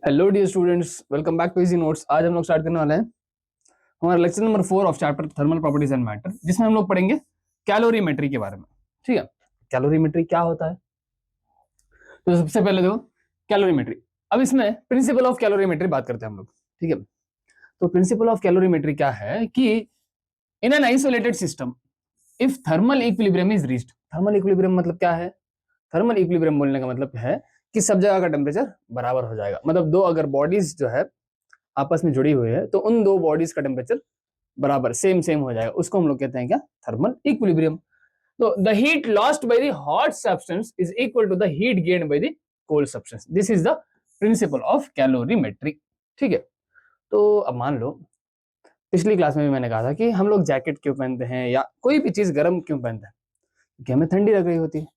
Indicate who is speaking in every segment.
Speaker 1: Hello dear students, welcome back to easy notes. आज हम लोग स्टार्ट करने वाले हैं हमारा lecture number 4 of chapter thermal properties and matter, जिसमें हम लोग पढ़ेंगे कैलोरीमेट्री के बारे में। ठीक है, कैलोरीमेट्री क्या होता है? तो सबसे पहले देखो कैलोरीमेट्री। अब इसमें प्रिंसिपल ऑफ कैलोरीमेट्री बात करते हैं हम लोग। ठीक है, तो प्रिंसिपल ऑफ कैलोरीमेट्री क्या है कि in an isolated system if thermal equilibrium is reached. Thermal equilibrium मतलब क्या है? थर्मल इक्विलिब्रियम बोलने का मतलब है कि सब जगह का टेम्परेचर बराबर हो जाएगा। मतलब दो अगर बॉडीज जो है आपस में जुड़ी हुई है तो उन दो बॉडीज का टेम्परेचर बराबर सेम सेम हो जाएगा। उसको हम लोग कहते हैं क्या? Thermal equilibrium. तो the heat lost by the hot substance is equal to the heat gained by the cold substance. This is the principle of calorimetry. ठीक है, तो अब मान लो पिछली क्लास में भी मैंने कहा था कि हम लोग जैकेट क्यों पहनते हैं या कोई भी चीज गर्म क्यों पहनते हैं? क्योंकि हमें ठंडी लग रही होती है।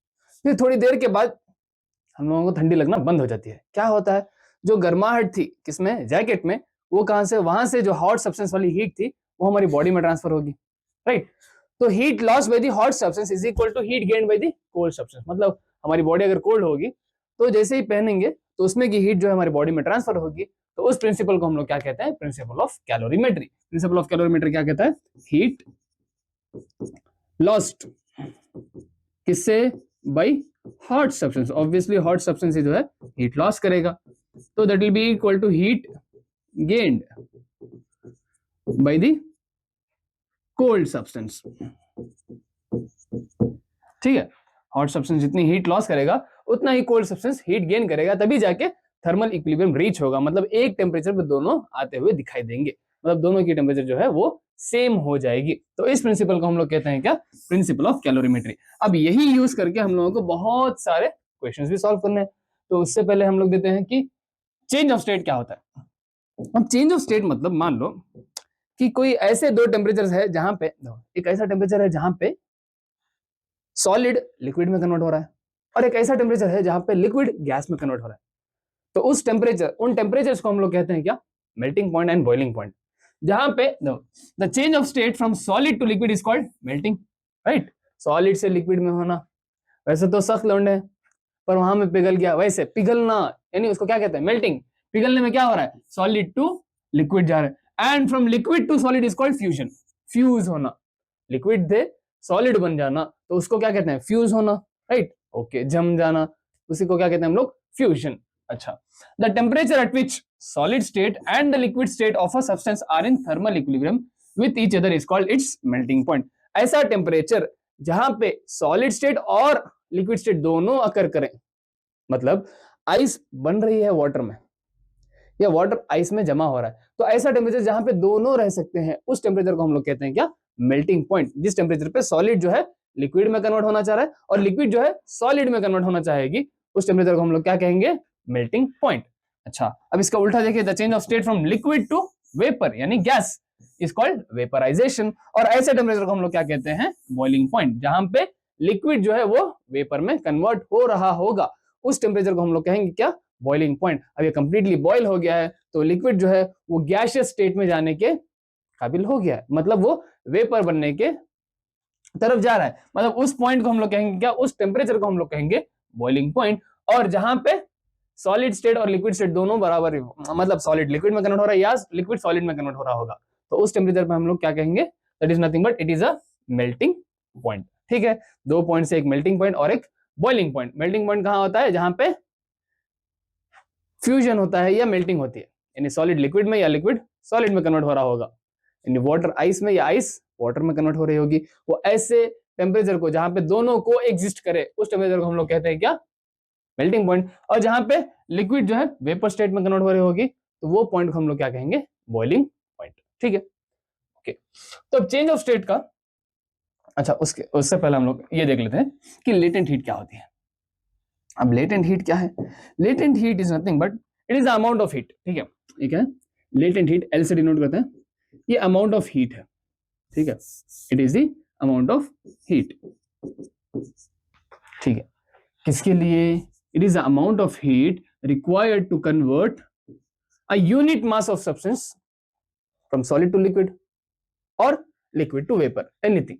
Speaker 1: फिर थोड़ी देर के बाद हम लोगों को ठंडी लगना बंद हो जाती है। क्या होता है? जो गर्माहट थी किसमें? जैकेट में। वो कहां से? वहां से जो हॉट सब्सटेंस वाली हीट थी वो हमारी बॉडी में ट्रांसफर होगी, राइट? तो heat loss by the hot substance is equal to heat gain by the cold substance. मतलब हमारी बॉडी अगर कोल्ड होगी तो जैसे ही पहनेंगे तो उसमें की हीट जो है हमारी बॉडी में ट्रांसफर होगी। तो उस प्रिंसिपल को हम लोग क्या कहते हैं? Principle of calorimetry. Principle of calorimetry क्या कहता है? हीट लॉस्ट किससे? By hot substance. Obviously hot substance जो है हीट लॉस करेगा, तो that will be equal to heat gained by the cold substance. ठीक है, हॉट सब्सटेंस जितनी हीट लॉस करेगा उतना ही कोल्ड सब्सटेंस हीट गेन करेगा, तभी जाके थर्मल इक्विलिब्रियम रीच होगा। मतलब एक टेम्परेचर पे दोनों आते हुए दिखाई देंगे, मतलब दोनों की टेम्परेचर जो है वो सेम हो जाएगी। तो इस प्रिंसिपल को हम लोग कहते हैं क्या? Principal of calorimetry. अब यही यूज करके हम लोगों को बहुत सारे क्वेश्चंस भी सॉल्व करने हैं। तो उससे पहले हम लोग देते हैं कि चेंज ऑफ स्टेट क्या होता है। अब चेंज ऑफ स्टेट मतलब मान लो कि कोई ऐसे दो टेम्परेचर है जहां पे एक ऐसा टेम्परेचर है जहां पे सॉलिड लिक्विड में कन्वर्ट हो रहा है और एक ऐसा टेम्परेचर है जहां पे लिक्विड गैस में कन्वर्ट हो रहा है। तो उस टेम्परेचर उन टेम्परेचर्स को हम लोग कहते हैं क्या? Melting point and boiling point. जहां पे the change of state from solid to liquid is called melting, right? Solid से लिक्विड में होना वैसे तो सख्त लौंडे है, पर वहां में पिघल गया, वैसे पिघलना यानी उसको क्या कहते हैं? मेल्टिंग। पिघलने में क्या हो रहा है? सॉलिड टू लिक्विड जा रहा है। And from liquid to solid is called fusion. Fuse होना, लिक्विड से सॉलिड बन जाना, तो उसको क्या कहते हैं? फ्यूज होना, राइट? ओके, जम जाना, उसी को क्या कहते हैं हम लोग? फ्यूजन। अच्छा, the temperature at which solid state and the liquid state of a substance are in thermal equilibrium with each other is called its melting point. ऐसा टेम्परेचर जहां पे सॉलिड स्टेट और लिक्विड स्टेट दोनों occur करें, मतलब ice बन रही है वाटर में या वाटर आइस में जमा हो रहा है, तो ऐसा टेम्परेचर जहां पे दोनों रह सकते हैं उस टेम्परेचर को हम लोग कहते हैं क्या? Melting point. जिस टेम्परेचर पे सॉलिड जो है लिक्विड में कन्वर्ट होना चाह रहा है और लिक्विड जो है सॉलिड में कन्वर्ट होना चाहेगी, उस टेम्परेचर को हम लोग क्या कहेंगे? Melting point. अच्छा, अब इसका उल्टा देखिए, the change of state from liquid to vapour यानी गैस इज कॉल्ड वेपराइजेशन। और ऐसे टेम्परेचर को हम लोग क्या कहते हैं? Boiling point. जहां पे लिक्विड जो है वो वेपर में कन्वर्ट हो रहा होगा, उस टेम्परेचर को हम लोग कहेंगे क्या? Boiling point. अब ये कंप्लीटली बॉयल हो गया है तो लिक्विड जो है वो गैसियस स्टेट में जाने के काबिल हो गया है, मतलब वो वेपर बनने के तरफ जा रहा है। मतलब उस पॉइंट को हम लोग कहेंगे क्या? उस टेम्परेचर को हम लोग कहेंगे बॉइलिंग पॉइंट। और जहां पे सॉलिड स्टेट और लिक्विड स्टेट दोनों बराबर, मतलब सॉलिड लिक्विड में कन्वर्ट हो रहा है या लिक्विड सॉलिड में कन्वर्ट हो रहा होगा, तो उस टेम्परेचर पे हम लोग क्या कहेंगे? That is nothing but it is a melting point. ठीक है, दो पॉइंट से एक मेल्टिंग पॉइंट और एक बॉइलिंग पॉइंट। मेल्टिंग पॉइंट कहां होता है? जहां पे फ्यूजन होता है या मेल्टिंग होती है, यानी सॉलिड लिक्विड में या लिक्विड सॉलिड में कन्वर्ट हो रहा होगा, यानी वाटर आइस में या आइस वाटर में कन्वर्ट हो रही होगी। वो ऐसे टेम्परेचर को जहां पे दोनों को एग्जिस्ट करे उस टेम्परेचर को हम लोग कहते हैं क्या? Melting point. और जहां पे लिक्विड जो है वेपर स्टेट में कन्वर्ट हो रही होगी तो वो पॉइंट को हम लोग क्या कहेंगे? Boiling point. ठीक है, ओके। तो अब चेंज ऑफ स्टेट का, अच्छा उससे पहले हम लोग ये देख लेते हैं कि लेटेंट हीट क्या होती है। अब लेटेंट हीट क्या है? Latent heat is nothing but it is the amount of heat. ठीक है, ठीक है, लेटेंट हीट एल से डिनोट करते हैं, ये अमाउंट ऑफ हीट है। ठीक है, it is the amount of heat. ठीक है, किसके लिए? It is the amount of heat required to convert a unit mass of substance from solid to liquid और लिक्विड टू वेपर, एनीथिंग।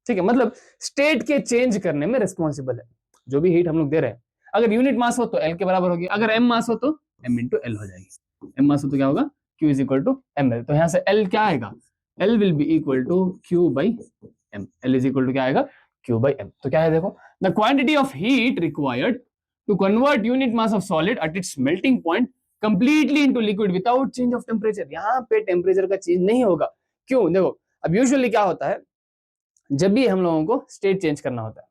Speaker 1: ठीक है, मतलब स्टेट के चेंज करने में रिस्पॉन्सिबल है जो भी हीट हम लोग दे रहे हैं। अगर यूनिट मास हो तो एल के बराबर होगी, अगर एम मास हो तो m इंटू एल हो जाएगी। m मास हो तो क्या होगा, q is equal to M L. तो यहाँ से l क्या आएगा, l will be equal to q by m। l is equal to क्या आएगा, q बाई m। तो क्या है देखो, the quantity of heat required to convert unit mass of solid at its melting point completely into liquid without change of temperature. यहाँ पे temperature का change नहीं होगा। क्यों, देखो अब यूजुअली क्या होता है, जब भी हम लोगों को स्टेट चेंज करना होता है,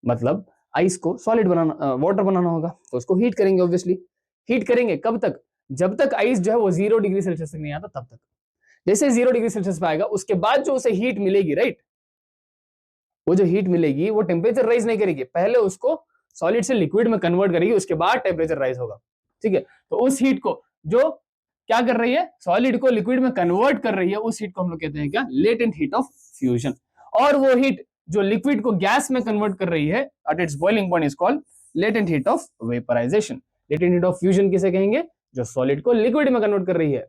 Speaker 1: मतलब आइस को सॉलिड बनाना, वाटर बनाना होगा, तो उसको हीट करेंगे। ऑब्वियसली हीट करेंगे कब तक, जब तक आइस जो है वो 0 डिग्री सेल्सियस तक नहीं आता तब तक। जैसे 0 डिग्री सेल्सियस पे आएगा, उसके बाद जो उसे हीट मिलेगी, राइट, वो जो हीट मिलेगी वो टेम्परेचर राइज नहीं करेगी, पहले उसको सॉलिड से लिक्विड में कन्वर्ट करेगी, उसके बाद टेम्परेचर राइज होगा। ठीक है, तो उस हीट को जो क्या कर रही है, सॉलिड को लिक्विड में कन्वर्ट कर रही है, उस हीट को हम लोग कहते हैं क्या, लेटेंट हीट ऑफ फ्यूजन। और वो हीट जो लिक्विड को गैस में कन्वर्ट कर रही है at its boiling point is called latent heat of vaporisation. Latent heat of fusion किसे कहेंगे, जो सॉलिड को लिक्विड में कन्वर्ट कर रही है।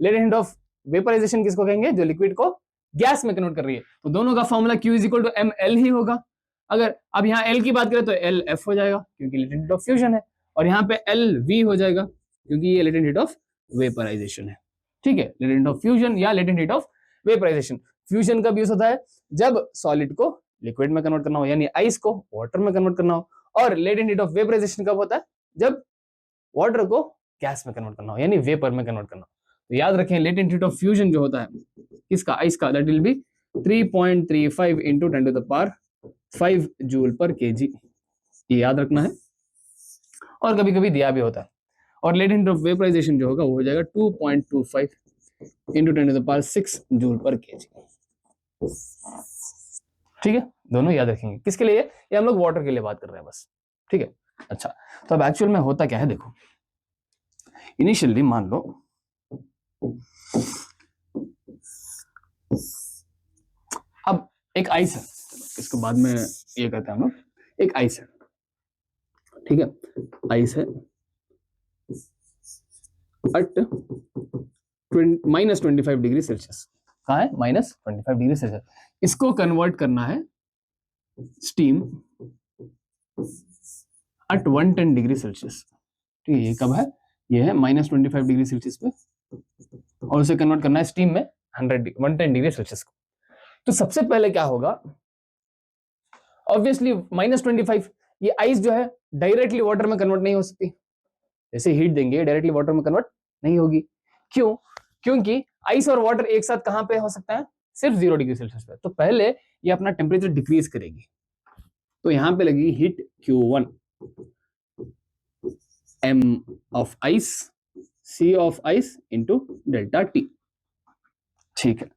Speaker 1: लेटेंट हीट ऑफ वेपराइजेशन किसको कहेंगे, जो लिक्विड को गैस में कन्वर्ट कर रही है। तो दोनों का formula Q is equal to M L ही होगा। अगर अब यहाँ L की बात करें तो एल एफ हो जाएगा क्योंकि लेटेंट हीट ऑफ फ्यूजन है, और यहाँ पे एल वी हो जाएगा क्योंकि ये लेटेंट हीट ऑफ वेपराइजेशन है। ठीक है, लेटेंट हीट ऑफ फ्यूजन या latent heat of vaporisation. Fusion कब यूज होता है, जब सॉलिड को लिक्विड में कन्वर्ट करना हो, यानी आइस को वाटर में कन्वर्ट करना हो। और लेटेंट हीट ऑफ वेपराइजेशन कब होता है, जब वाटर को गैस में कन्वर्ट करना हो, यानी वेपर में कन्वर्ट करना हो। तो याद रखें, लेटेंट हीट ऑफ फ्यूजन जो होता है किसका, आइस का, that will be 3.35 into 10 to the power 5 joule per KG. ये याद रखना है, और कभी कभी दिया भी होता है। और लेटेंट हीट ऑफ वेपराइजेशन जो होगा वो हो जाएगा 2.25 into 10 to the power 6 joule per KG. ठीक है, दोनों याद रखेंगे। किसके लिए, ये हम लोग वाटर के लिए बात कर रहे हैं बस। ठीक है, अच्छा, तो अब एक्चुअल में होता क्या है, देखो इनिशियली मान लो अब एक आइस है, इसको बाद में ये कहते हैं हम लोग, एक आइस है। ठीक है, आइस है at -25 डिग्री सेल्सियस। कहाँ है, -25 डिग्री सेल्सियस। इसको कन्वर्ट करना है स्टीम at 110 डिग्री सेल्सियस। ठीक है, ये कब है, ये है -25 डिग्री सेल्सियस पे, और उसे कन्वर्ट करना है स्टीम में 110 डिग्री सेल्सियस को। तो सबसे पहले क्या होगा, ऑब्वियसली -25, ये आइस जो है डायरेक्टली वाटर में कन्वर्ट नहीं हो सकती। जैसे हीट देंगे डायरेक्टली वाटर में कन्वर्ट नहीं होगी। क्यों, क्योंकि आइस और वाटर एक साथ कहां पे हो सकता है, सिर्फ 0 डिग्री सेल्सियस पे। तो पहले ये अपना टेम्परेचर डिक्रीज करेगी, तो यहां पे लगेगी heat Q1 M of ice C of ice into delta T। ठीक है,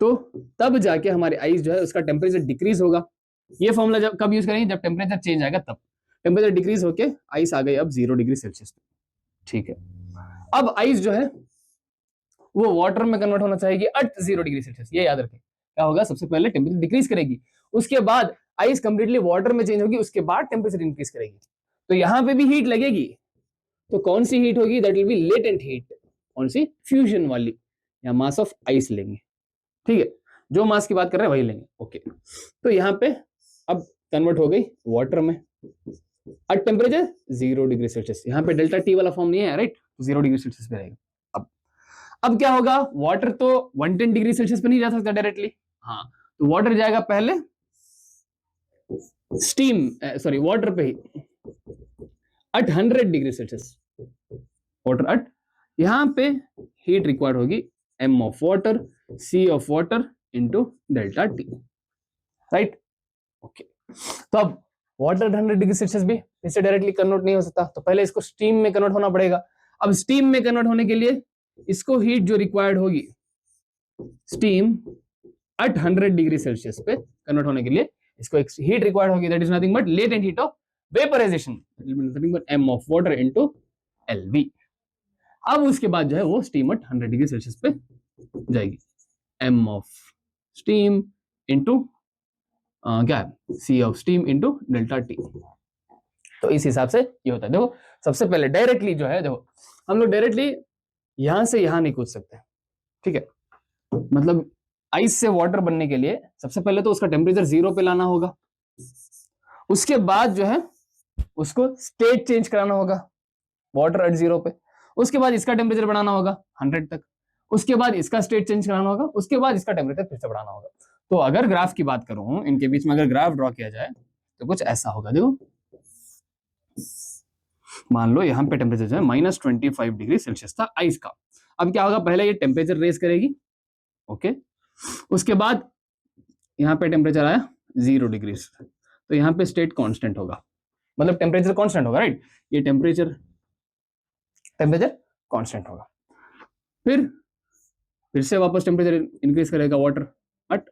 Speaker 1: तो तब जाके हमारे आइस जो है उसका टेम्परेचर डिक्रीज होगा। ये फॉर्मूला जब कब यूज करेंगे, जब टेम्परेचर चेंज आएगा तब। टेम्परेचर डिक्रीज होके आइस आ गई अब 0 डिग्री सेल्सियस पे। ठीक है, अब आइस जो है वो वाटर में कन्वर्ट होना चाहेगी एट 0 डिग्री सेल्सियस। ये याद रखें, क्या होगा, सबसे पहले टेम्परेचर डिक्रीज करेगी, उसके बाद आइस कंप्लीटली वाटर में चेंज होगी, उसके बाद टेम्परेचर इंक्रीज करेगी। तो यहां पे भी हीट लगेगी, तो कौन सी हीट होगी, that will be latent heat. कौन सी, फ्यूजन वाली, या मास ऑफ आइस लेंगे। ठीक है, जो मास की बात कर रहे हैं वही लेंगे। ओके, तो यहाँ पे अब कन्वर्ट हो गई वाटर में एट टेम्परेचर 0 डिग्री सेल्सियस। यहाँ पे डेल्टा टी वाला फॉर्म नहीं है, राइट, 0 डिग्री सेल्सियस पे रहेगा। अब क्या होगा, वाटर तो 110 डिग्री सेल्सियस पे नहीं जा सकता डायरेक्टली। हाँ, तो वाटर जाएगा पहले स्टीम, सॉरी वाटर पे ही at 100 degree Celsius. Water at, यहां पे हीट रिक्वायर्ड होगी M of water C of water into delta T, right. Okay, तो अब वाटर 100 डिग्री सेल्सियस भी इससे डायरेक्टली कन्वर्ट नहीं हो सकता, तो पहले इसको स्टीम में कन्वर्ट होना पड़ेगा। अब स्टीम में कन्वर्ट होने के लिए इसको हीट जो रिक्वायर्ड होगी स्टीम एट 100 डिग्री सेल्सियस पे कन्वर्ट होने के लिए इसको एक हीट रिक्वायर्ड होगी, that is nothing but latent heat of vaporisation, nothing but M of water into LV। अब उसके बाद जो है वो स्टीम एट 100 डिग्री सेल्सियस पे जाएगी, M ऑफ स्टीम इनटू क्या है, C of steam into delta T। तो इस हिसाब से ये होता है। देखो सबसे पहले डायरेक्टली जो है, देखो हम लोग डायरेक्टली यहां से यहां नहीं कूद सकते। ठीक है, मतलब आइस से वाटर बनने के लिए सबसे पहले तो उसका टेम्परेचर 0 पे लाना होगा, उसके बाद जो है उसको स्टेट चेंज कराना होगा वाटर एट 0 पे। उसके बाद इसका टेम्परेचर बढ़ाना होगा 100 तक, उसके बाद इसका स्टेट चेंज कराना होगा, उसके बाद इसका टेम्परेचर फिर से बढ़ाना होगा। तो अगर ग्राफ की बात करूं, इनके बीच में अगर ग्राफ ड्रॉ किया जाए तो कुछ ऐसा होगा। देखो मान लो यहाँ पे टेम्परेचर जो है -25 डिग्री सेल्सियस था आइस का। अब क्या होगा, पहले ये टेम्परेचर रेज करेगी, ओके, उसके बाद यहाँ पे टेम्परेचर आया 0 डिग्री, तो यहाँ पे स्टेट कांस्टेंट होगा, मतलब टेम्परेचर कांस्टेंट होगा, राइट। ये टेम्परेचर कांस्टेंट होगा। फिर से वापस टेम्परेचर इंक्रीज करेगा वाटर एट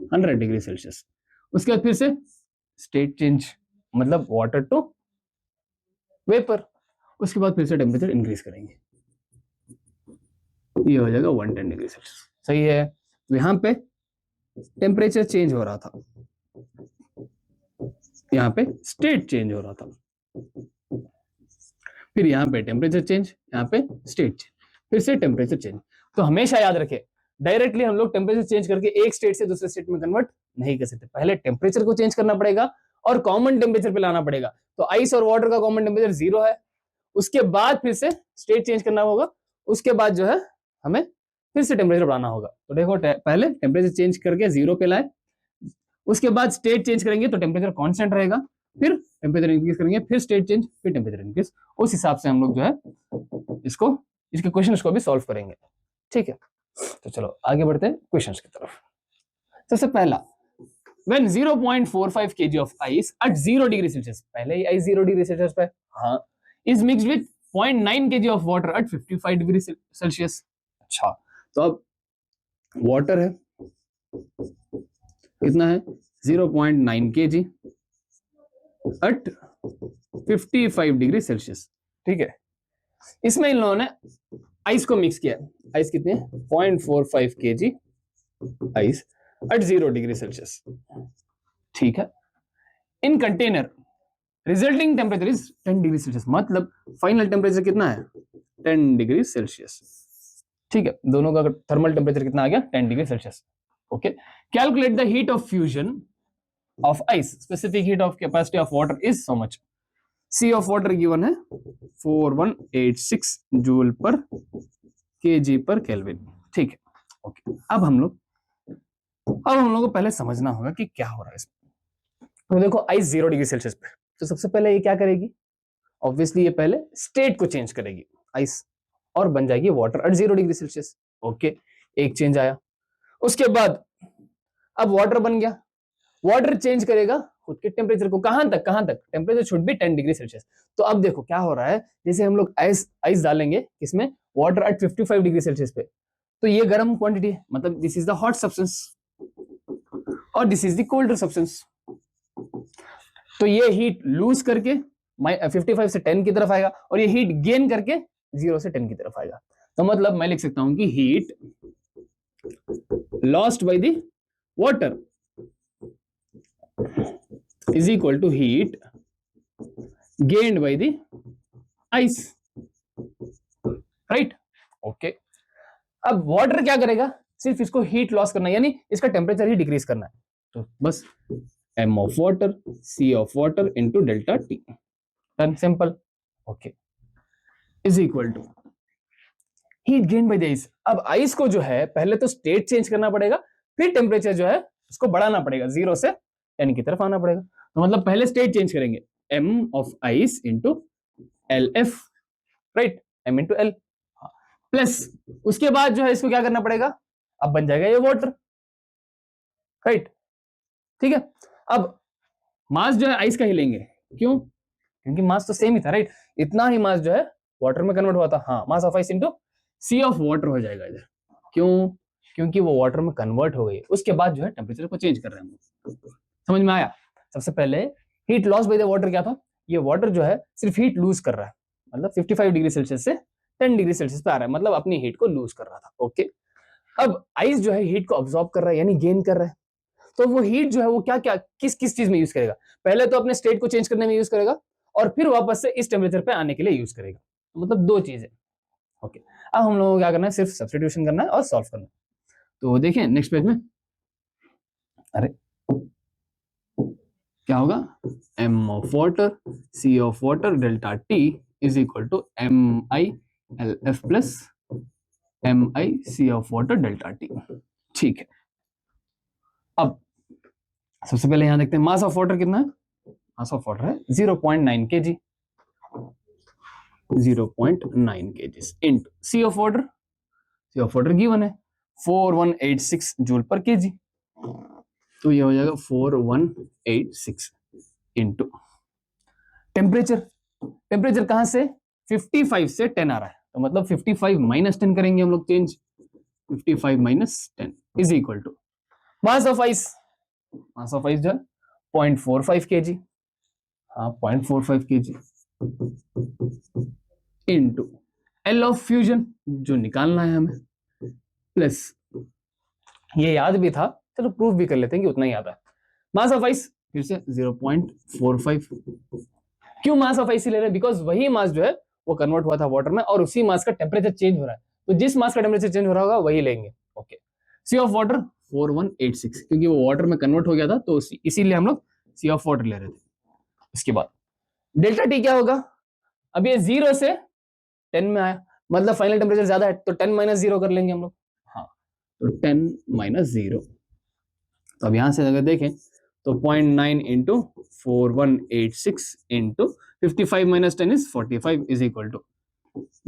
Speaker 1: 100 डिग्री सेल्सियस। उसके बाद फिर से स्टेट चेंज, मतलब वाटर टू वेपर। उसके बाद फिर से टेम्परेचर इंक्रीज करेंगे, ये हो जाएगा 110 डिग्री सेल्सियस। सही है। तो यहाँ पे टेम्परेचर चेंज हो रहा था, यहाँ पे स्टेट चेंज हो रहा था, फिर यहाँ पे टेम्परेचर चेंज, यहाँ पे स्टेट चेंज, फिर से टेम्परेचर चेंज। तो हमेशा याद रखें, डायरेक्टली हम लोग टेम्परेचर चेंज करके एक स्टेट से दूसरे स्टेट में कन्वर्ट नहीं कर सकते, पहले टेम्परेचर को चेंज करना पड़ेगा और कॉमन टेम्परेचर पे लाना पड़ेगा। तो आइस और वाटर का कॉमन टेम्परेचर 0 है, उसके बाद फिर से स्टेट चेंज करना होगा, उसके बाद जो है हमें फिर से टेम्परेचर बढ़ाना होगा। तो देखो पहले टेम्परेचर चेंज करके 0 पे लाए, उसके बाद स्टेट चेंज करेंगे तो टेम्परेचर कांस्टेंट रहेगा, फिर टेम्परेचर इंक्रीज करेंगे, फिर स्टेट चेंज, फिर टेम्परेचर इंक्रीज। उस हिसाब से हम लोग जो है इसके क्वेश्चंस को भी सॉल्व करेंगे, ठीक है। तो चलो आगे बढ़ते हैं क्वेश्चंस की तरफ। सबसे पहला, when 0.45 kg of ice at 0 degree Celsius, पहले ही आइस 0 डिग्री सेल्सियस पे, हाँ, is mixed with 0.9 kg of water at 55 degree Celsius. अच्छा, तो अब वाटर है, कितना है 0.9 kg at 55 डिग्री सेल्सियस, ठीक है। इसमें इन लोगों ने आइस को मिक्स किया। आइस कितनी है 0.45 kg ice eight 0 degree Celsius, ठीक है। इन container resulting temperature is 10 degree Celsius, मतलब फाइनल टेम्परेचर कितना है 10 डिग्री सेल्सियस, ठीक है। दोनों का थर्मल टेम्परेचर कितना आ गया 10 degree Celsius, okay. Calculate the heat of fusion of ice, specific heat of capacity of water is so much. C of water given है 4186 जूल पर केजी पर केल्विन, ठीक है, ओके। अब हम लोग को पहले समझना होगा कि क्या हो रहा है इसमें। तो देखो आइस 0 डिग्री सेल्सियस पे, तो सबसे पहले ये क्या करेगी, ऑब्वियसली ये पहले स्टेट को चेंज करेगी आइस, और बन जाएगी water at 0 degree Celsius, okay. एक चेंज आया, उसके बाद अब वाटर बन गया, वाटर चेंज करेगा खुद के टेम्परेचर को, कहां तक temperature should be 10 degree Celsius. तो अब देखो क्या हो रहा है, जैसे हम लोग आइस डालेंगे किसमें, वाटर एट 55 डिग्री सेल्सियस पे, तो ये गर्म क्वांटिटी है, मतलब this is the hot substance और this is the colder substance. तो ये हीट लूज करके 55 से 10 की तरफ आएगा, और ये हीट गेन करके 0 से 10 की तरफ आएगा। तो मतलब मैं लिख सकता हूं कि heat lost by the water is equal to heat gained by the ice, right, okay। अब वाटर क्या करेगा, सिर्फ इसको हीट लॉस करना है, यानी इसका टेम्परेचर ही डिक्रीज करना है। तो बस m of water c of water into delta t, done, simple, okay, is equal to heat gain by the ice. अब आइस को जो है पहले तो स्टेट चेंज करना पड़ेगा, फिर टेम्परेचर जो है उसको बढ़ाना पड़ेगा, 0 से 10 की तरफ आना पड़ेगा। तो मतलब पहले स्टेट चेंज करेंगे, m of ice into LF, right, m into L, plus उसके बाद जो है इसको क्या करना पड़ेगा, अब बन जाएगा ये वाटर, राइट, ठीक है। अब मास जो है आइस का ही लेंगे, क्यों, क्योंकि मास तो सेम ही था, राइट, इतना ही मास जो है वाटर में कन्वर्ट हुआ था, हाँ, mass of ice into C of water हो जाएगा इधर, क्यों, क्योंकि वो वाटर में कन्वर्ट हो गई, उसके बाद जो है टेम्परेचर को चेंज कर रहे हैं हम। समझ में आया। सबसे पहले heat loss by the water क्या था, ये वाटर जो है सिर्फ हीट लूज कर रहा है, मतलब 55 डिग्री सेल्सियस से 10 डिग्री सेल्सियस पे आ रहा है, मतलब अपनी हीट को लूज कर रहा था, ओके। अब आइस जो है हीट को अब्सॉर्ब कर रहा है, यानी गेन कर रहा है। तो वो हीट जो है वो क्या क्या किस किस चीज में यूज करेगा, पहले तो अपने स्टेट को चेंज करने में यूज करेगा, और फिर वापस से इस टेम्परेचर पे आने के लिए यूज करेगा, मतलब दो चीजें, ओके। अब हम लोगों को क्या करना है, सिर्फ सब्स्टिट्यूशन करना है और सॉल्व करना है। तो देखें नेक्स्ट पेज में, अरे क्या होगा, m of water c of water delta t is equal to mi LF plus MIC of water delta T। ठीक है, अब सबसे पहले यहां देखते हैं मास ऑफ वाटर कितना है। मास ऑफ वाटर है 0.9 kg, 0.9 kg into C of water, C of water given है 4186 जूल पर केजी, तो ये हो जाएगा 4186 इंटू टेम्परेचर। टेम्परेचर कहां से 55 से 10 आ रहा है, तो मतलब 55 माइनस 10 करेंगे हम लोग change, 55 minus 10 is equal to mass of ice, mass of ice जो है 0.45 kg, हाँ 0.45 kg into L of fusion जो निकालना है हमें, प्लस ये याद भी था, चलो प्रूफ भी कर लेते हैं कि उतना ही आता है। मास ऑफ आइस फिर से 0.45, क्यों मास ऑफ आइस ले रहे हैं, बिकॉज वही मास जो है वो कन्वर्ट हुआ था वाटर में और उसी मास का टेम्परेचर चेंज हो रहा है, तो जिस मास का टेम्परेचर चेंज हो रहा होगा वही लेंगे। ओके, सी ऑफ वाटर 4186 क्योंकि वो वाटर में कन्वर्ट हो गया था, तो इसीलिए हम लोग सी ऑफ वाटर ले रहे थे। इसके बाद डेल्टा टी क्या होगा, अब ये 0 से 10 में आया, मतलब फाइनल टेम्परेचर ज्यादा है, तो 10 माइनस 0 कर लेंगे हम लोग, हाँ तो 10 माइनस 0, तो अब यहां से अगर देखें तो 0.9 into 4186 into 55 minus 10 is 45 is equal to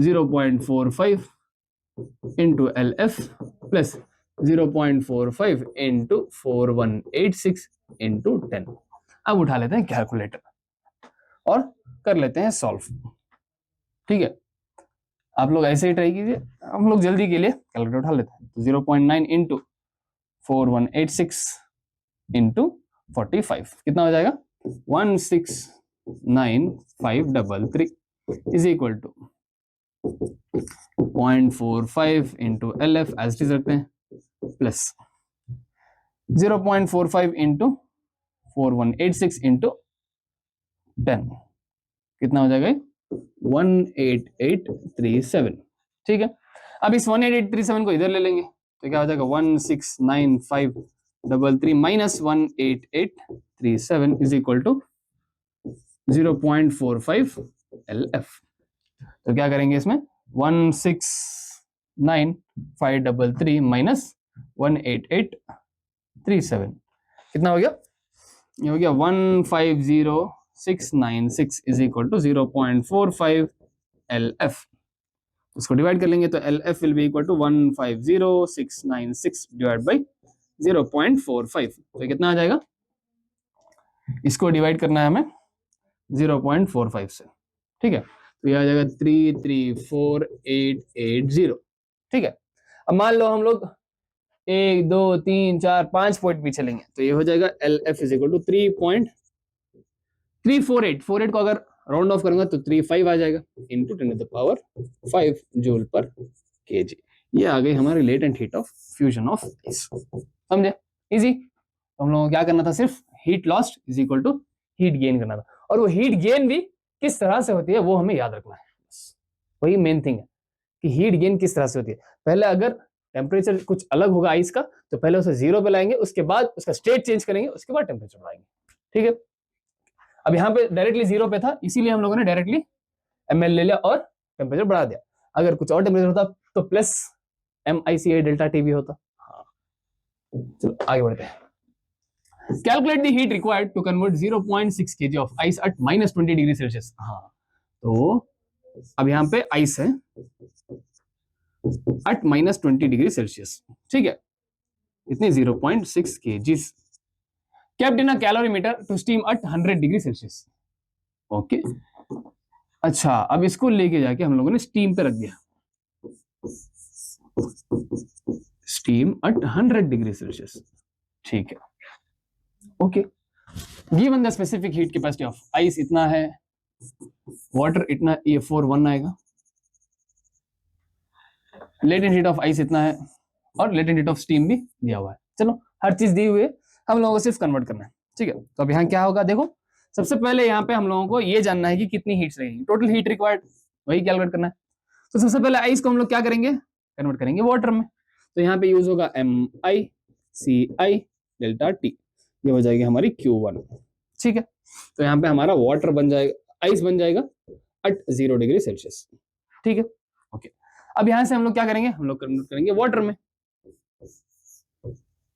Speaker 1: 0.45 into LF plus 0.45 into 4186 into 10। अब उठा लेते हैं कैलकुलेटर और कर लेते हैं सॉल्व। ठीक है, आप लोग ऐसे ही ट्राई कीजिए, हम लोग जल्दी के लिए कैलकुलेटर उठा लेते हैं। तो 0.9 इंटू 4186 इंटू 45 कितना हो जाएगा 169,533 is equal to 0.45 into LF as it is रखते हैं प्लस 0.45 इंटू 4186 इंटू 10 कितना हो जाएगा 18837। ठीक है, अब इस 18837 को इधर ले लेंगे तो क्या हो जाएगा 169,533 minus 18837 is equal to 0.45 LF। तो क्या करेंगे इसमें 169,533 माइनस 18837 कितना हो गया, ये हो गया 150,696 इज इक्वल टू 0.45 LF। इसको डिवाइड कर लेंगे तो LF will be equal to 150,696 divide by 0.45, तो कितना आ जाएगा, इसको डिवाइड करना है हमें 0.45 से। ठीक है, तो ये आ जाएगा 334,880। ठीक है, अब मान लो हम लोग 1 2 3 4 5 पॉइंट पीछे लेंगे तो ये हो जाएगा LF इज इक्वल टू 3.348 को अगर राउंड ऑफ करूंगा तो 35 आ जाएगा into 10 to the power 5 joule per KG. ये आ गई हमारी latent heat of fusion of ice. समझे, इजी। तो हम लोगों को क्या करना था, सिर्फ heat lost is equal to heat gain करना था, और वो हीट गेन भी किस तरह से होती है वो हमें याद रखना है, वही मेन थिंग है कि हीट गेन किस तरह से होती है। पहले अगर टेम्परेचर कुछ अलग होगा आइस का तो पहले उसे 0 पे लाएंगे, उसके बाद उसका स्टेट चेंज करेंगे, उसके बाद टेम्परेचर बढ़ाएंगे। ठीक है, अब यहाँ पे डायरेक्टली 0 पे था इसीलिए हम लोगों ने डायरेक्टली ml ले लिया और टेम्परेचर बढ़ा दिया। अगर कुछ और टेम्परेचर होता तो प्लस MICA डेल्टा T भी होता। हाँ, चलो आगे बढ़ते हैं। Calculate the heat required to convert 0.6 kg of ice at -20 degree Celsius. हाँ, तो अब यहाँ पे आइस है एट -20 डिग्री सेल्सियस। ठीक है, इतनी 0.6 kg kept in a calorimeter to steam at 100 degree Celsius. Okay, अच्छा अब इसको लेके जाके हम लोगों ने स्टीम पे रख दिया, स्टीम एट 100 डिग्री सेल्सियस। ठीक है, okay, given the specific heat capacity of ice इतना है, वाटर इतना, ये 41 आएगा, लेटेंट हीट ऑफ आइस इतना है और लेटेंट हीट ऑफ स्टीम भी दिया हुआ है। चलो हर चीज दी हुई है, हम लोगों को सिर्फ कन्वर्ट करना है। ठीक है, तो अब यहाँ क्या होगा, देखो सबसे पहले यहाँ पे हम लोगों को ये जानना है कि कितनी हीट्स रहेगी, टोटल हीट रिक्वायर्ड वही कैलकुलेट करना है। तो सबसे पहले आइस को हम लोग क्या करेंगे, कन्वर्ट करेंगे वाटर में, तो यहाँ पे यूज होगा MICI डेल्टा T, ये हो जाएगी हमारी Q1। ठीक है, तो यहाँ पे हमारा वाटर बन जाएगा, आइस बन जाएगा एट 0 डिग्री सेल्सियस। ठीक है, ओके। अब यहां से हम लोग क्या करेंगे, हम लोग कन्वर्ट करेंगे वाटर में,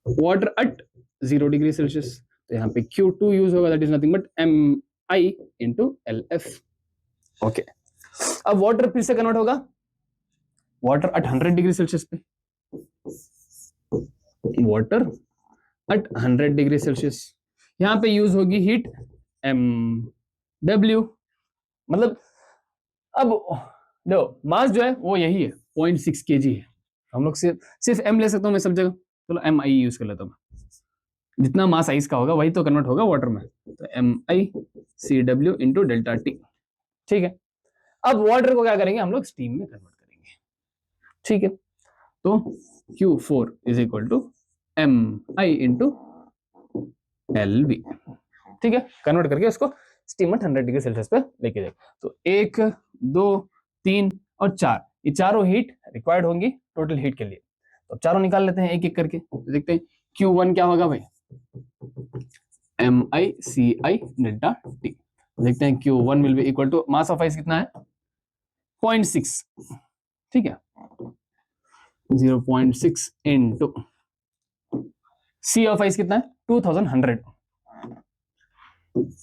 Speaker 1: वाटर एट 0 डिग्री सेल्सियस। तो यहाँ पे Q2 यूज होगा, that is nothing but Mi into LF। Okay, अब वाटर फिर से कन्वर्ट होगा, वाटर एट 100 डिग्री सेल्सियस पे, वाटर एट 100 डिग्री सेल्सियस, यहां पे यूज होगी हीट MW। मतलब अब देखो मास जो है वो यही है 0.6 kg है, हम लोग सिर्फ M ले सकता हूँ मैं सब जगह, चलो MI यूज कर लेता हूँ, जितना मास आइस का होगा वही तो कन्वर्ट होगा वाटर में, तो MiCW इंटू डेल्टा टी। ठीक है, अब वाटर को क्या करेंगे हम लोग स्टीम में कन्वर्ट करेंगे। ठीक है, तो Q4 is equal to Mi into LV। ठीक है, कन्वर्ट करके उसको स्टीम में 100 डिग्री सेल्सियस पे लेके जाएंगे। तो 1 2 3 और 4, ये चारों हीट रिक्वायर्ड होंगी टोटल हीट के लिए। तो चारों निकाल लेते हैं एक एक करके, तो देखते हैं Q1 क्या होगा भाई, MiCi डेल्टा टी। देखते हैं Q1 will be equal to, mass of ice कितना है 0.6, ठीक है 0.6 इंटू सी ऑफ आइस कितना है 2100,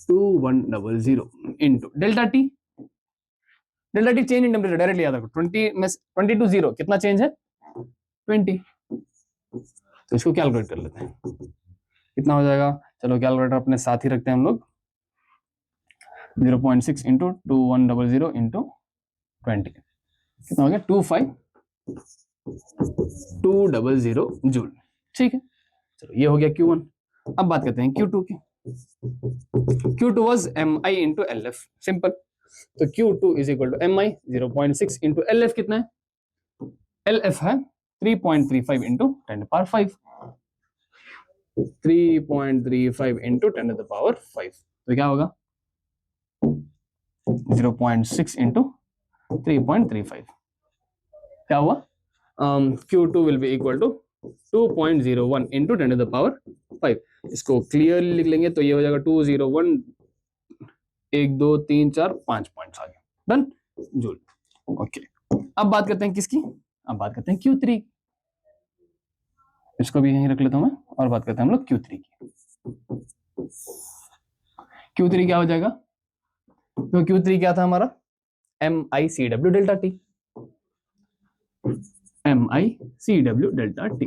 Speaker 1: 2100 into delta T. Delta T change in temperature, directly याद रखो 20 टू 0 कितना चेंज है 20। तो इसको कैलकुलेट कर लेते हैं कितना हो जाएगा, चलो कैलकुलेटर अपने साथ ही रखते हैं हम लोग, 0.6 इंटू 2100 इंटू 20 कितना हो गया 25200 जूल। ठीक है, चलो ये हो गया Q1। अब बात करते हैं Q2 की। Q2 was Mi into LF, simple. तो Q2 is equal to Mi 0.6 into LF कितना है, LF है 3.35 इंटू 10⁵, 3.35 इंटू 10⁵। तो क्या होगा 0.6 इंटू 3.35, क्या हुआ Q2 will be equal to 2.01 into 10⁵। इसको क्लियरली लिख लेंगे तो ये हो जाएगा 201, 1 2 3 4 5 पॉइंट्स आ गए, डन जूल। ओके, अब बात करते हैं किसकी, अब बात करते हैं Q3, इसको भी यहीं रख लेता हूं मैं, और बात करते हैं हम लोग Q3 की। Q3 क्या हो जाएगा, तो Q3 क्या था हमारा MiCW delta T, MiCW delta T.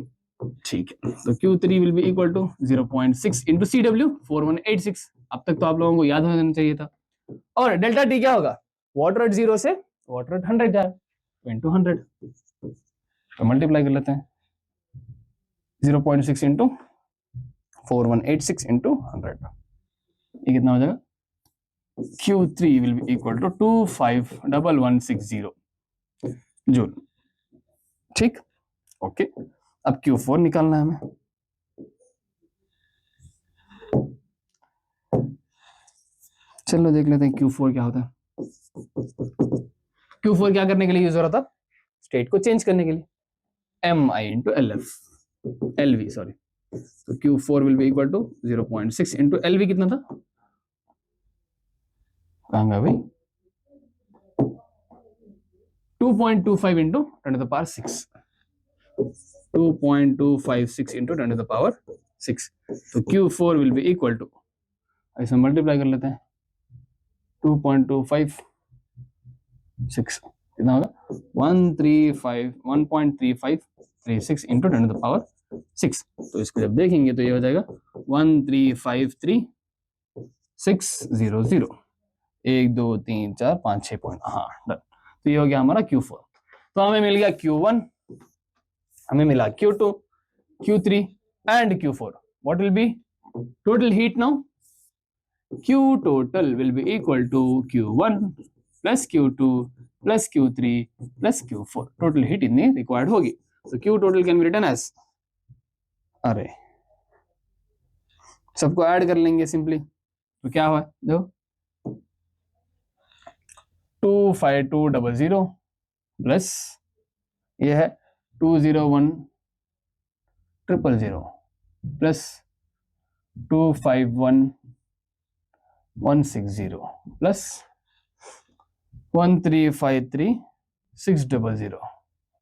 Speaker 1: ठीक है, तो Q3 will be equal to 0.6 into CW 4186। अब तक तो आप लोगों को याद हो जाना चाहिए था। और डेल्टा टी क्या होगा, वाटर एट 0 से वाटर एट 100 जाए इंटू 100, तो मल्टीप्लाई कर लेते हैं 0.6 इंटू 4186 इंटू 100, ये कितना हो जाएगा Q3 will be equal to 25160 joule. ठीक, ओके, अब Q4 निकालना है हमें। चलो देख लेते हैं Q4 क्या होता है। Q4 क्या करने के लिए यूज हो रहा था, स्टेट को चेंज करने के लिए, Mi इंटू LV सॉरी। तो Q4 will be equal to 0.6 into LV कितना था, कहाँ गया भाई 2.25 इंटू 10⁶, 2.256 इंटू 10⁶। तो Q4 will be equal to, ऐसे मल्टीप्लाई कर लेते हैं 2.256 कितना होगा 1.3536 इंटू 10⁶। तो इसको जब देखेंगे तो ये हो जाएगा 1353600, 1 2 3 4 5 6 पॉइंट, हाँ डन। तो ये हो गया हमारा Q4। तो हमें मिल गया Q1, हमें मिला Q2, Q3 and Q4। What will be total heat now, Q total will be equal to Q1 plus Q2 plus Q3 plus Q4। Total heat इतनी रिक्वायर्ड होगी। तो Q total can be written as, अरे सबको add कर लेंगे simply, तो क्या हुआ देखो 25200 प्लस ये है 201000 प्लस 251160 प्लस 1353600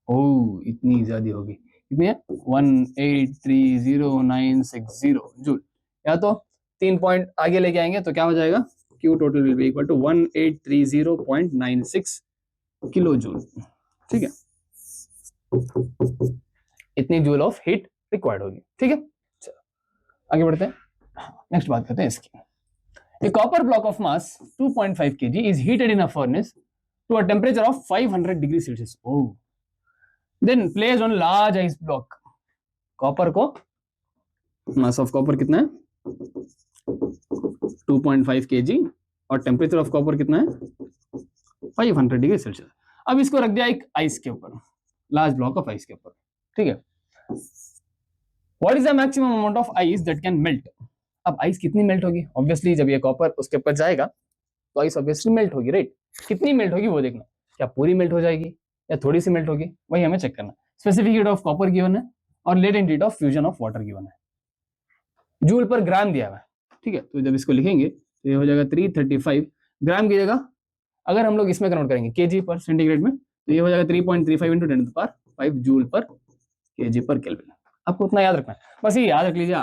Speaker 1: ओ इतनी ज्यादा होगी, कितनी है 1830960 जूल। या तो 3 पॉइंट आगे लेके आएंगे तो क्या हो जाएगा, Q total will be equal to 1830.96 kilo joule. ठीक है, इतनी जूल ऑफ हीट रिक्वायर्ड होगी। ठीक है, चलो आगे बढ़ते हैं, नेक्स्ट बात करते हैं इसकी। A copper block of mass 2.5 kg is heated in a furnace to a temperature of 500 degrees Celsius. Oh. Then placed on large ice block. Copper को, मास ऑफ कॉपर कितना है 2.5 kg और टेम्परेचर ऑफ कॉपर कितना है 500 degree Celsius. अब इसको रख दिया एक आइस के ऊपर, लार्ज ब्लॉक ऑफ आइस के ऊपर। ठीक है, what is the maximum amount of ice that can melt. अब आइस कितनी मेल्ट होगी, ऑब्वियसली जब ये कॉपर उसके ऊपर जाएगा तो आइस ऑब्वियसली मेल्ट होगी, राइट। कितनी मेल्ट होगी वो देखना, क्या पूरी मेल्ट हो जाएगी या थोड़ी सी मेल्ट होगी, वही हमें चेक करना। Specific heat of copper given है और latent heat of fusion of water given है, जूल पर ग्राम दिया हुआ है। ठीक है, तो जब इसको लिखेंगे तो ये हो जाएगा 335 ग्राम की जगह अगर हम लोग इसमें कन्वर्ट करेंगे केजी पर सेंटीग्रेड में तो ये हो जाएगा 3.35 इंटू 10⁵ जूल पर केजी पर केल्विन। आपको उतना याद रखना है, बस ये याद रख लीजिए,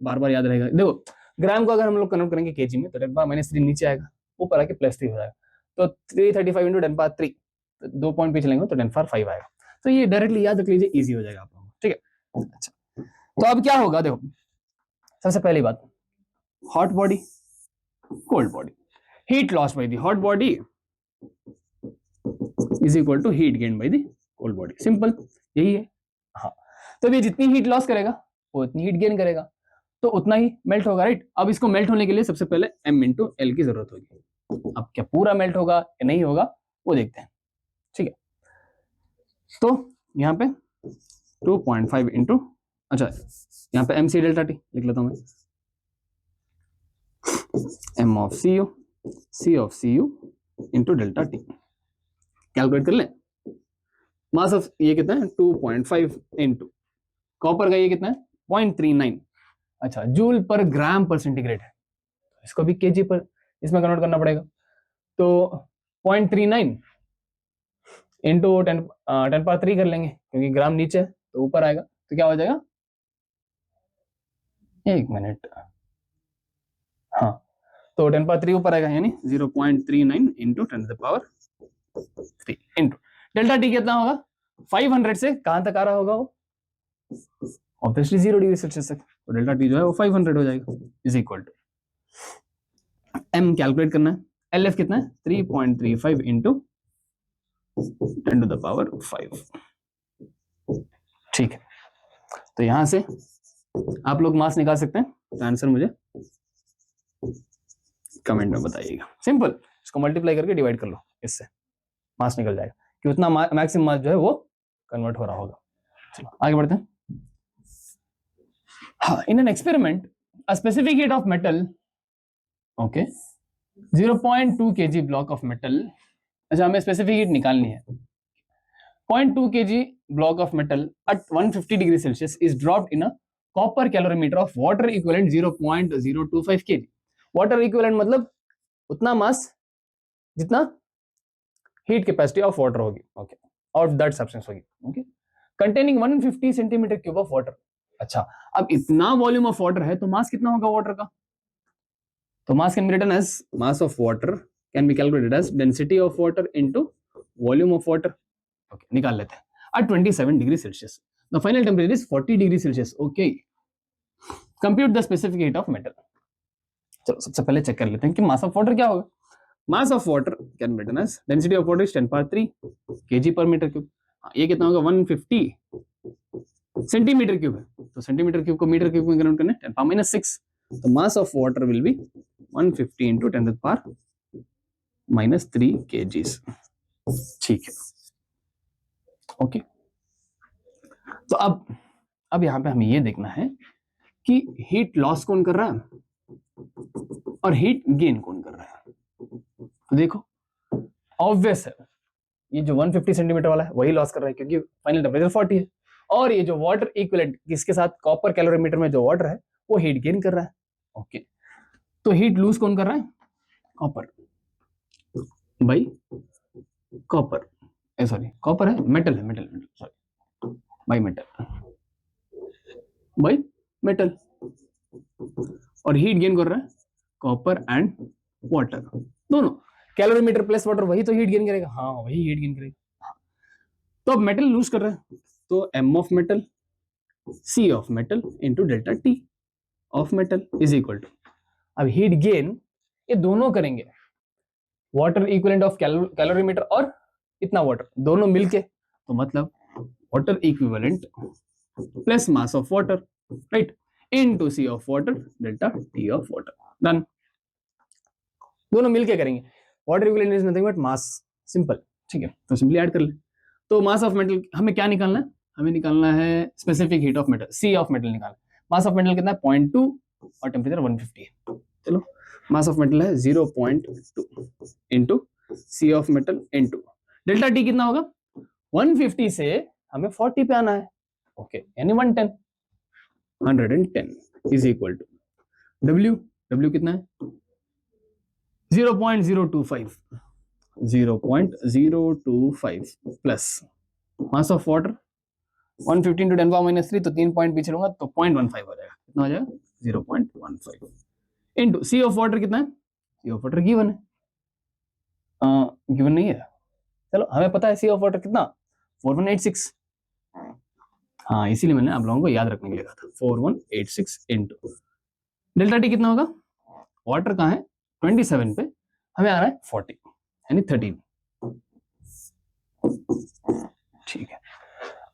Speaker 1: बार बार याद रहेगा। देखो ग्राम को अगर हम लोग कन्वर्ट करेंगे केजी में तो 10⁻³ नीचे आएगा, ऊपर आके +3 हो जाएगा, तो 335 इंटू 10⁻3 2 पॉइंट पीछे लेंगे तो 10⁵ आएगा। तो ये डायरेक्टली याद रख लीजिए, ईजी हो जाएगा आप लोगों को। ठीक है, अच्छा तो अब क्या होगा, देखो सबसे पहली बात, hot body cold body, heat loss by the hot body is equal to heat gain by the cold body, simple यही है। हाँ, तो ये जितनी हीट लॉस करेगा वो उतनी हीट गेन करेगा, तो उतना ही मेल्ट होगा, राइट। अब इसको मेल्ट होने के लिए सबसे पहले m इंटू एल की जरूरत होगी। अब क्या पूरा मेल्ट होगा या नहीं होगा वो देखते हैं। ठीक है, तो यहाँ पे 2.5 इंटू, अच्छा यहाँ पे mc डेल्टा टी लिख लेता हूँ मैं, m of cu c of cu into delta T. Calculate कर लें, मास ऑफ ये कितना है 2.5 इंटू कॉपर का ये कितना है 0.39, अच्छा जूल पर ग्राम पर सेंटीग्रेड है, इसको भी केजी पर इसमें कन्वर्ट करना पड़ेगा। तो 0.39 इंटू 10⁻³ कर लेंगे क्योंकि ग्राम नीचे है तो ऊपर आएगा, तो क्या हो जाएगा, एक मिनट, हाँ तो 10⁻³ ऊपर आएगा यानी 0.39 इंटू 10⁻³ इंटू डेल्टा टी कितना होगा 500 से कहां तक आ रहा होगा वो, ऑब्वियसली 0 डिग्री सेल्सियस तक, तो डेल्टा टी जो है वो 500 हो जाएगा, is equal to m calculate करना है, LF कितना है 3.35 इंटू 10⁵। ठीक है, तो यहां से आप लोग मास निकाल सकते हैं, तो आंसर मुझे कमेंट में बताइएगा। सिंपल, इसको मल्टीप्लाई करके डिवाइड कर लो, इससे मास निकल जाएगा कि उतना मैक्सिमम मास जो है वो कन्वर्ट हो रहा होगा। चलो आगे बढ़ते हैं। हाँ, in an experiment a specific heat of metal, okay 0.2 kg block of metal, अच्छा हमें स्पेसिफिक हीट निकालनी है, 0.2 kg block of metal at 150 degree Celsius is dropped in a copper calorimeter of water equivalent 0.025 kg। water equivalent मतलब उतना मास जितना heat capacity of water होगी, okay, और that substance होगी, okay, containing 150 centimetre cube of water. अच्छा, अब इतना volume of water है तो मास कितना होगा वाटर का, तो mass can be written as mass of water can be calculated as density of water into volume of water. Okay, निकाल लेते हैं। at 27 degree Celsius the final temperature is 40 degree Celsius, okay, compute the specific heat of metal। चलो सबसे पहले check कर लेते हैं कि मास ऑफ वाटर क्या होगा। Mass of water can be written as density of water is 10⁻³ kg per meter cube। ये कितना होगा 150 सेंटीमीटर क्यूब है, तो सेंटीमीटर क्यूब को मीटर क्यूब में कन्वर्ट करना है 10⁻⁻⁶, तो मास of water will be 150 into 10⁻⁻³ kgs। ठीक है, ओके, तो अब यहां पे हमें ये देखना है कि हीट लॉस कौन कर रहा है और हीट गेन कौन कर रहा है। तो देखो ऑब्वियस है, ये जो 150 सेंटीमीटर वाला है वही लॉस कर रहा है क्योंकि फाइनल टेम्परेचर 40 है, और ये जो वाटर इक्विवेलेंट किसके साथ कॉपर कैलोरीमीटर में जो वाटर है वो हीट गेन कर रहा है, ओके। तो हीट लूज कौन कर रहा है, copper by copper, sorry copper है, मेटल है, metal metal sorry, by metal, by metal, और हीट गेन कर रहा है कॉपर एंड वाटर दोनों। कैलोरीमीटर प्लस वाटर वही तो हीट गेन करेगा, हाँ वही हीट गेन करेगा। तो अब मेटल लूज कर रहा है, तो M of metal C of metal into delta T of metal is equal to, अब हीट गेन ये दोनों करेंगे, वाटर इक्विवेलेंट ऑफ कैलोरीमीटर और इतना वाटर दोनों मिलके, तो मतलब water equivalent plus mass of water right into C of water delta T of water, done. दोनों मिलके करेंगे, water equivalent is nothing but mass, simple, ठीक है। तो सिंपली ऐड कर ले। तो मास ऑफ मेटल हमें क्या निकालना है, हमें निकालना है specific heat of metal, C of metal निकालना। मास ऑफ मेटल कितना है 0.2 और टेम्परेचर 150 है। चलो मास ऑफ मेटल है 0.2 into C of metal into delta T कितना होगा 150 से हमें 40 पे आना है, ओके यानी 110 is equal to W, W कितना है 0.025 plus mass of water 115 to 10 power -3, तो 3 पॉइंट पीछे लूंगा तो 0.15 हो जाएगा, कितना हो जाएगा 0.15 इंटू सी ऑफ वाटर कितना है, सी ऑफ वाटर गिवन है, गिवन नहीं है, चलो हमें पता है सी ऑफ वाटर कितना 4186, हाँ इसीलिए मैंने आप लोगों को याद रखने के लिए कहा था 4186 इंटू डेल्टा टी कितना होगा, वाटर कहाँ है 27 पे, हमें आ रहा है 40 यानी 13, ठीक है।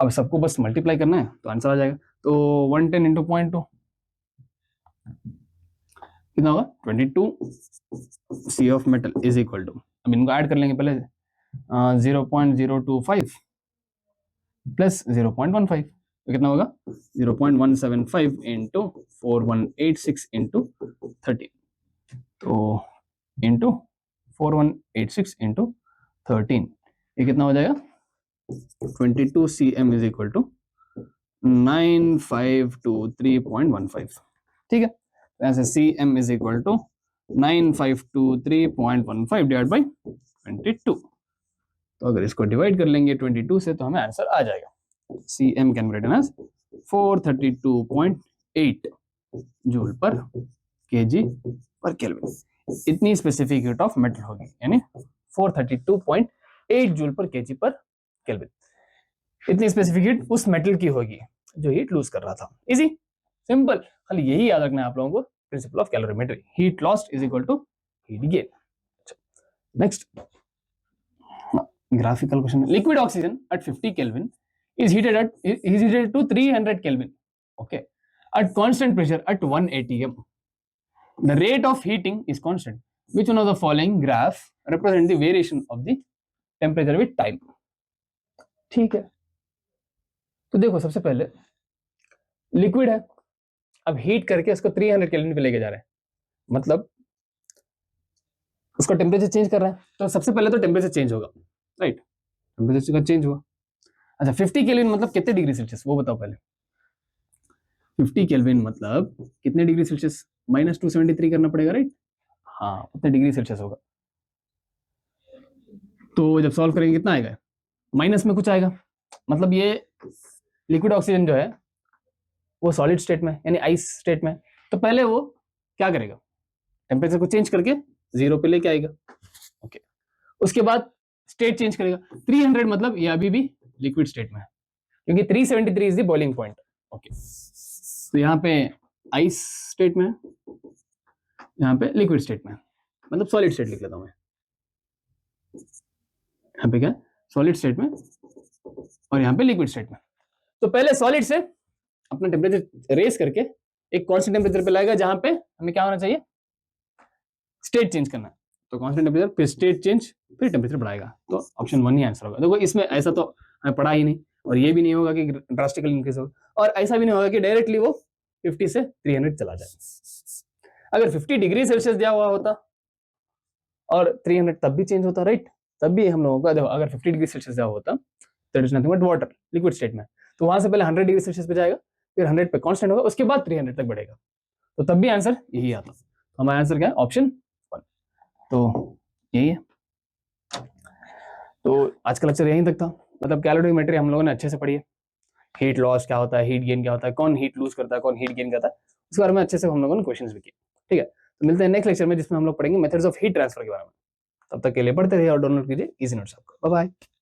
Speaker 1: अब सबको बस मल्टीप्लाई करना है तो आंसर आ जाएगा, तो 110 इंटू 0.2 कितना होगा 22 C of metal is equal to, अब इनको ऐड कर लेंगे पहले 0.025 प्लस 0.15, तो कितना होगा 0.175 इंटू 4186 इंटू 13, तो इंटू 4186 इंटू 13 ये कितना हो जाएगा 22 cm इज इक्वल टू 9523.15, ठीक है। ऐसे cm is equal to 9523.15 divide by 22, तो अगर इसको डिवाइड कर लेंगे 22 से तो हमें आंसर आ जाएगा, cm can be written as 432.8 joule per kg per Kelvin, इतनी स्पेसिफिक हीट ऑफ मेटल होगी, यानी 432.8 joule per kg per Kelvin, इतनी स्पेसिफिक हीट उस मेटल की होगी जो हीट लूज कर रहा था। इजी सिंपल, खाली यही याद रखना है आप लोगों को, principle of calorimetry, heat lost is equal to heat gain. Next graphical question, liquid oxygen at 50 Kelvin is heated to 300 Kelvin, okay, at constant pressure at 1 atm. The rate of heating is constant. Which one of the following graph represent the variation of the temperature with time? ठीक है, तो देखो सबसे पहले liquid है, अब heat करके उसको 300 केल्विन पे लेके जा रहे हैं, मतलब उसका टेम्परेचर चेंज कर रहा है, तो सबसे पहले तो टेम्परेचर चेंज होगा, राइट, टेम्परेचर का चेंज हुआ। अच्छा 50 केल्विन मतलब कितने डिग्री सेल्सियस वो बताओ पहले, 50 केल्विन मतलब कितने डिग्री सेल्सियस, -273 करना पड़ेगा, राइट, हाँ उतने डिग्री सेल्सियस होगा। तो जब सॉल्व करेंगे कितना आएगा, माइनस में कुछ आएगा, मतलब ये लिक्विड ऑक्सीजन जो है वो सॉलिड स्टेट में यानी आइस स्टेट में, तो पहले वो क्या करेगा टेम्परेचर को चेंज करके 0 पे लेके आएगा, ओके, उसके बाद स्टेट चेंज करेगा, 300 मतलब ये अभी भी लिक्विड स्टेट में है, क्योंकि 373 is the boiling point, okay, तो यहाँ पे आइस स्टेट में, यहाँ पे लिक्विड स्टेट में, मतलब सॉलिड स्टेट लिख लेता हूं मैं, यहाँ पे क्या सॉलिड स्टेट में और यहाँ पे लिक्विड स्टेट में। तो पहले सॉलिड से अपना टेम्परेचर रेस करके एक कांस्टेंट टेम्परेचर पे लाएगा, जहां पे हमें क्या होना चाहिए स्टेट चेंज करना है, तो कांस्टेंट टेम्परेचर फिर स्टेट चेंज फिर टेम्परेचर बढ़ाएगा, तो ऑप्शन 1 ही आंसर होगा। देखो इसमें ऐसा तो हमें पढ़ा ही नहीं, और ये भी नहीं होगा कि ड्रास्टिकल इंक्रीज होगा, और ऐसा भी नहीं होगा कि डायरेक्टली वो 50 से 300 चला जाए। अगर 50 डिग्री सेल्सियस दिया हुआ होता और 300 तब भी चेंज होता, राइट, तब भी हम लोगों का देखो अगर 50 डिग्री सेल्सियस दिया होता that is nothing but water liquid state में, तो वहां से पहले 100 डिग्री सेल्सियस पे जाएगा, फिर 100 पे कांस्टेंट होगा, उसके बाद 300 तक बढ़ेगा, तो तब भी आंसर यही आता। तो हमारा आंसर क्या है ऑप्शन 1, तो यही है। तो आज का लेक्चर यहीं तक था। मतलब कैलोरीमेट्री हम लोगों ने अच्छे से पढ़ी है, हीट लॉस क्या होता है, हीट गेन क्या होता है, कौन हीट लूज करता है, कौन हीट गेन करता है, उसके बारे में अच्छे से हम लोगों ने क्वेश्चंस भी किए। ठीक है, तो मिलते हैं नेक्स्ट लेक्चर में जिसमें हम लोग पढ़ेंगे मेथड्स ऑफ हीट ट्रांसफर के बारे में। तब तक के लिए पढ़ते रहिए और डाउनलोड कीजिए इजी नोट्स आपको। Bye bye.